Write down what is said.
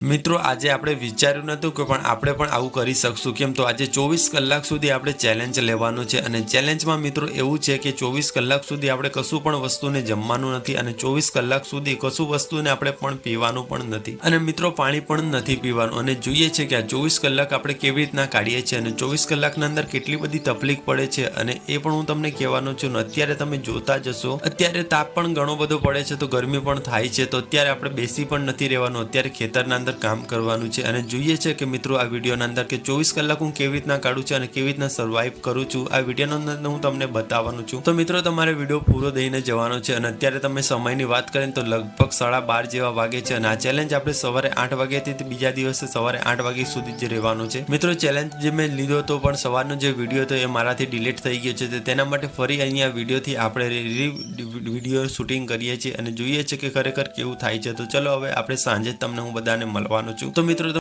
મિત્રો આજે આપણે વિચાર્યું નહોતું કે પણ આપણે પણ આવું કરી શકશું, કેમ તો આજે 24 કલાક સુધી આપણે ચેલેન્જ લેવાનું છે અને ચેલેન્જમાં મિત્રો એવું છે કે 24 કલાક સુધી આપણે કશું પણ વસ્તુને જમવાનું નથી અને 24 કલાક સુધી કશું વસ્તુને આપણે પણ પીવાનું પણ નથી અને મિત્રો પાણી પણ નથી પીવાનું। અને જોઈએ છે કે આ 24 કલાક આપણે કેવી રીતના કાઢીએ છીએ અને 24 કલાકના અંદર કેટલી બધી તકલીફ પડે છે અને એ પણ હું તમને કહેવાનો છું। અત્યારે તમે જોતા જશો, અત્યારે તાપ પણ ઘણો બધો પડે છે તો ગરમી પણ થાય છે, તો અત્યારે આપણે બેસી પણ નથી રહેવાનું, અત્યારે ખેતરના અંદર કામ કરવાનું છે અને જોઈએ છે કે મિત્રો આ વિડીયોના અંદર કે 24 કલાક હું કેવી રીતના કાઢું છું અને કેવી રીતના સર્વાઈવ કરું છું આ વિડીયોના અંદર હું તમને બતાવવાનું છું। તો મિત્રો તમારે વિડીયો પૂરો દઈને જવાનો છે અને અત્યારે તમે સમયની વાત કરીએ તો લગભગ 12:30 જેવા વાગે છે અને આ ચેલેન્જ આપણે સવારે 8 વાગ્યાથી બીજા દિવસે સવારે 8 વાગ્યા સુધી જ રહેવાનું છે। મિત્રો ચેલેન્જ જે મેં લીધો હતો પણ સવારનો જે વિડીયો હતો એ મારાથી ડિલીટ થઈ ગયો છે, તેના માટે ફરી અહીંયા વિડીયોથી આપણે વિડીયો શૂટિંગ કરીએ છીએ અને જોઈએ છે કે ખરેખર કેવું થાય છે। તો ચલો હવે આપણે સાંજે તમને હું બધાને મળવાનું છું। તો મિત્રો